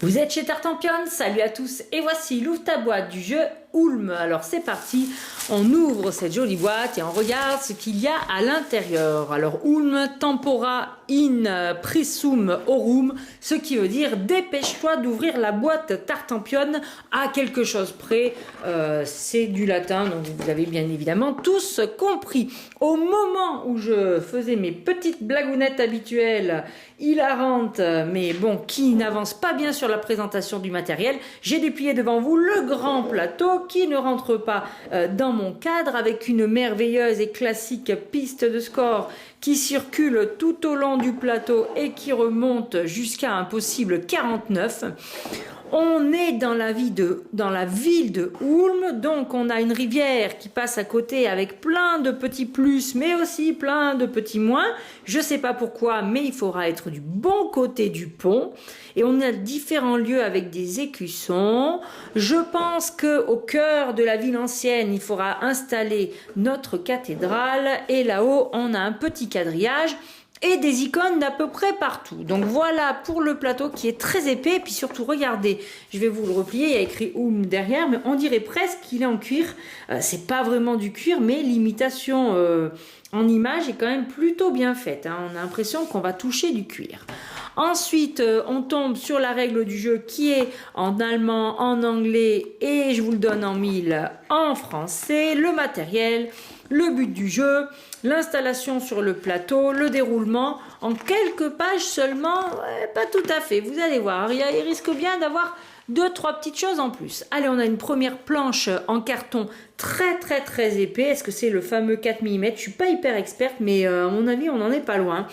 Vous êtes chez Tartampion, salut à tous et voici l'ouvre ta boîte du jeu Ulm. Alors c'est parti, on ouvre cette jolie boîte et on regarde ce qu'il y a à l'intérieur. Alors Ulm tempora in prisum aurum, ce qui veut dire dépêche-toi d'ouvrir la boîte Tartampion à quelque chose près. C'est du latin, donc vous avez bien évidemment tous compris. Au moment où je faisais mes petites blagounettes habituelles, hilarantes, mais bon, qui n'avancent pas bien sur la présentation du matériel, j'ai déplié devant vous le grand plateau qui ne rentre pas dans mon cadre, avec une merveilleuse et classique piste de score qui circule tout au long du plateau et qui remonte jusqu'à un possible 49. On est dans la ville de Ulm, donc on a une rivière qui passe à côté avec plein de petits plus, mais aussi plein de petits moins. Je ne sais pas pourquoi, mais il faudra être du bon côté du pont. Et on a différents lieux avec des écussons. Je pense qu'au cœur de la ville ancienne, il faudra installer notre cathédrale. Et là-haut, on a un petit quadrillage et des icônes d'à peu près partout. Donc voilà pour le plateau qui est très épais. Et puis surtout, regardez, je vais vous le replier, il y a écrit Ulm derrière, mais on dirait presque qu'il est en cuir. C'est pas vraiment du cuir, mais l'imitation en image est quand même plutôt bien faite. On a l'impression qu'on va toucher du cuir. Ensuite, on tombe sur la règle du jeu qui est en allemand, en anglais et je vous le donne en mille en français. Le matériel, le but du jeu, l'installation sur le plateau, le déroulement en quelques pages seulement, pas tout à fait, vous allez voir, il risque bien d'avoir 2-3 petites choses en plus. Allez, on a une première planche en carton très épais. Est-ce que c'est le fameux 4 mm? Je suis pas hyper experte, mais à mon avis, on n'en est pas loin.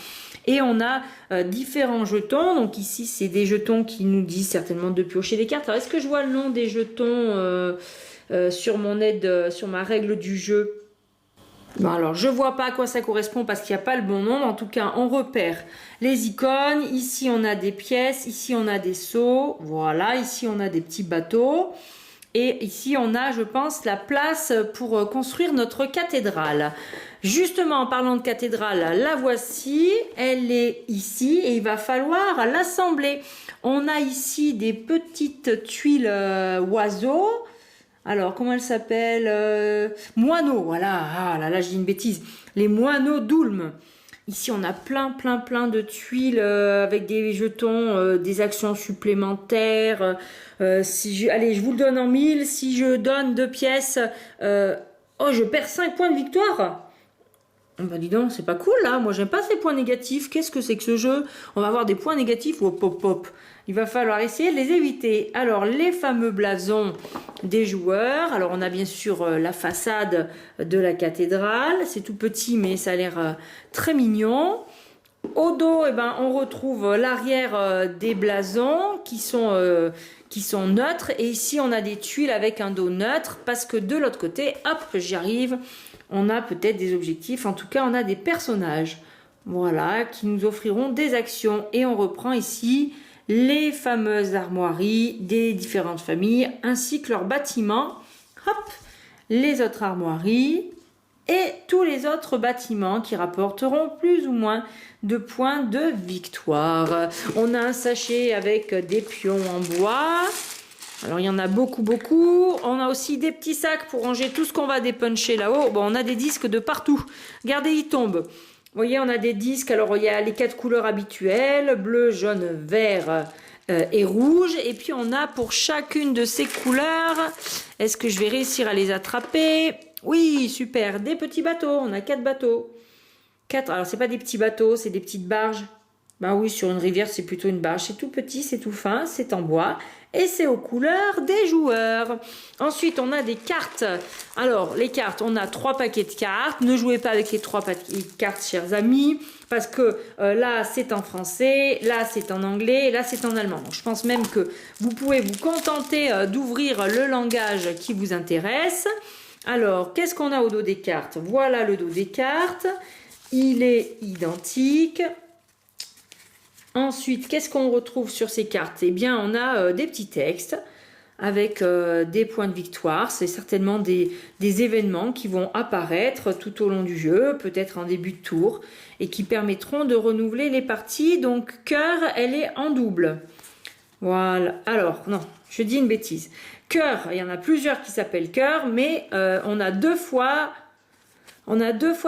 Et on a différents jetons. Donc ici, c'est des jetons qui nous disent certainement de piocher des cartes. Alors, est-ce que je vois le nom des jetons sur mon aide, sur ma règle du jeu? Bon, alors je vois pas à quoi ça correspond parce qu'il n'y a pas le bon nom. En tout cas, on repère les icônes. Ici, on a des pièces. Ici, on a des seaux. Voilà, ici, on a des petits bateaux. Et ici, on a, je pense, la place pour construire notre cathédrale. Justement, en parlant de cathédrale, la voici. Elle est ici et il va falloir l'assembler. On a ici des petites tuiles oiseaux. Alors, comment elle s'appelle? Moineaux, voilà. Ah là là, je dis une bêtise. Les moineaux d'Ulm. Ici, on a plein de tuiles avec des jetons, des actions supplémentaires. Allez, je vous le donne en 1000. Si je donne 2 pièces, oh, je perds 5 points de victoire. Bah dis donc, c'est pas cool là. Moi, j'aime pas ces points négatifs. Qu'est-ce que c'est que ce jeu? On va avoir des points négatifs. Hop, hop, hop. Il va falloir essayer de les éviter. Alors, les fameux blasons des joueurs. Alors, on a bien sûr la façade de la cathédrale. C'est tout petit, mais ça a l'air très mignon. Au dos, eh ben, on retrouve l'arrière des blasons qui sont neutres. Et ici, on a des tuiles avec un dos neutre parce que de l'autre côté, hop, j'y arrive. On a peut-être des objectifs, en tout cas on a des personnages, voilà, qui nous offriront des actions. Et on reprend ici les fameuses armoiries des différentes familles, ainsi que leurs bâtiments, hop, les autres armoiries et tous les autres bâtiments qui rapporteront plus ou moins de points de victoire. On a un sachet avec des pions en bois. Alors, il y en a beaucoup. On a aussi des petits sacs pour ranger tout ce qu'on va dépuncher là-haut. Bon, on a des disques de partout. Regardez, ils tombent. Vous voyez, on a des disques. Alors, il y a les 4 couleurs habituelles. Bleu, jaune, vert et rouge. Et puis, on a pour chacune de ces couleurs... Est-ce que je vais réussir à les attraper? Oui, super. Des petits bateaux. On a 4 bateaux. 4. Alors, c'est pas des petits bateaux, c'est des petites barges. Ben oui, sur une rivière, c'est plutôt une barge. C'est tout petit, c'est tout fin, c'est en bois. Et c'est aux couleurs des joueurs. Ensuite, on a des cartes. Alors, les cartes, on a 3 paquets de cartes. Ne jouez pas avec les 3 paquets de cartes, chers amis. Parce que là, c'est en français. Là, c'est en anglais. Et là, c'est en allemand. Donc, je pense même que vous pouvez vous contenter d'ouvrir le langage qui vous intéresse. Alors, qu'est-ce qu'on a au dos des cartes? Voilà le dos des cartes. Il est identique. Ensuite, qu'est-ce qu'on retrouve sur ces cartes? Eh bien, on a des petits textes avec des points de victoire. C'est certainement des événements qui vont apparaître tout au long du jeu, peut-être en début de tour, et qui permettront de renouveler les parties. Donc, cœur, elle est en double. Voilà. Alors, non, je dis une bêtise. Cœur, il y en a plusieurs qui s'appellent cœur, mais on a deux fois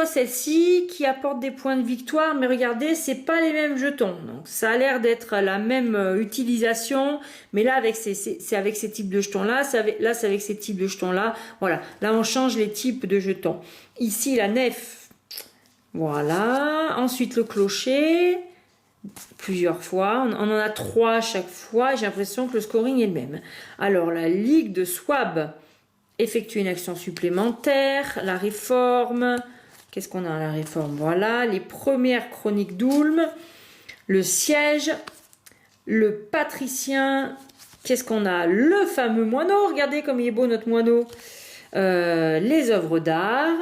celle-ci qui apporte des points de victoire, mais regardez, c'est pas les mêmes jetons. Donc ça a l'air d'être la même utilisation, mais là c'est avec ces types de jetons-là, c'est avec ces types de jetons-là. Voilà, là on change les types de jetons. Ici la nef, voilà. Ensuite le clocher, plusieurs fois. On en a 3 à chaque fois. J'ai l'impression que le scoring est le même. Alors la ligue de Swab. Effectuer une action supplémentaire, la réforme, qu'est-ce qu'on a à la réforme? Voilà, les premières chroniques d'Ulm, le siège, le patricien, qu'est-ce qu'on a? Le fameux moineau, regardez comme il est beau notre moineau, les œuvres d'art,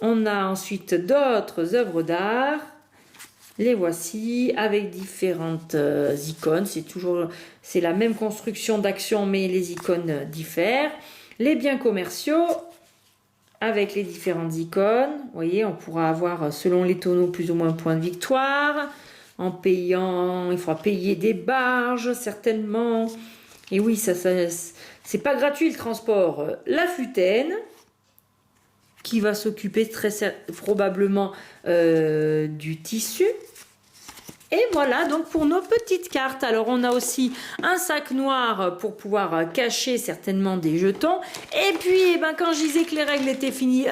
on a ensuite d'autres œuvres d'art, les voici avec différentes icônes, c'est la même construction d'action mais les icônes diffèrent. Les biens commerciaux avec les différentes icônes. Vous voyez, on pourra avoir selon les tonneaux plus ou moins un point de victoire. En payant, il faudra payer des barges certainement. Et oui, c'est pas gratuit le transport. La futaine qui va s'occuper très probablement du tissu. Et voilà donc pour nos petites cartes. Alors on a aussi un sac noir pour pouvoir cacher certainement des jetons. Et puis eh ben, quand je disais que les règles étaient finies,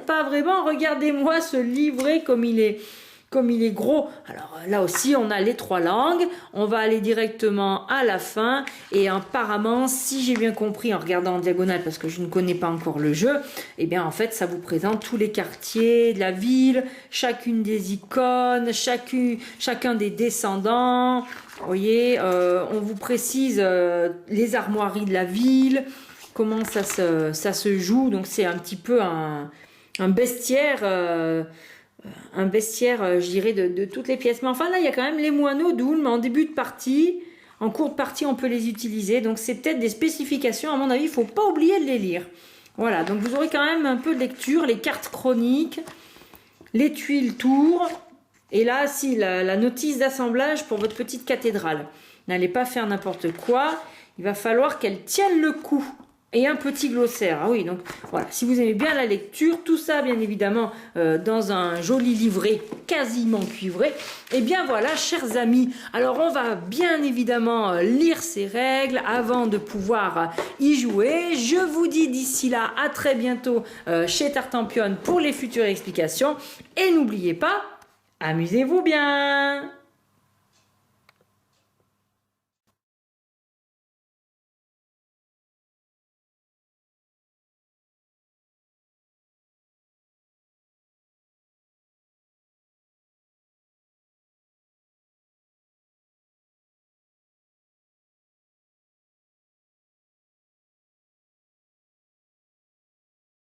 pas vraiment. Regardez-moi ce livret comme il est gros. Alors là aussi on a les 3 langues. On va aller directement à la fin. Et apparemment, si j'ai bien compris en regardant en diagonale, parce que je ne connais pas encore le jeu, et bien en fait ça vous présente tous les quartiers de la ville, chacune des icônes, chacun des descendants. Vous voyez, on vous précise les armoiries de la ville, comment ça se joue. Donc c'est un petit peu un bestiaire. Je dirais, de toutes les pièces. Mais enfin, là, il y a quand même les moineaux d'Ulm en début de partie. En cours de partie, on peut les utiliser. Donc, c'est peut-être des spécifications. À mon avis, il ne faut pas oublier de les lire. Voilà, donc vous aurez quand même un peu de lecture. Les cartes chroniques, les tuiles tours. Et là, si, la notice d'assemblage pour votre petite cathédrale. N'allez pas faire n'importe quoi. Il va falloir qu'elle tienne le coup. Et un petit glossaire. Ah oui, donc voilà, si vous aimez bien la lecture, tout ça bien évidemment dans un joli livret quasiment cuivré. Et bien voilà, chers amis, alors on va bien évidemment lire ces règles avant de pouvoir y jouer. Je vous dis d'ici là à très bientôt chez Tartampion pour les futures explications. Et n'oubliez pas, amusez-vous bien!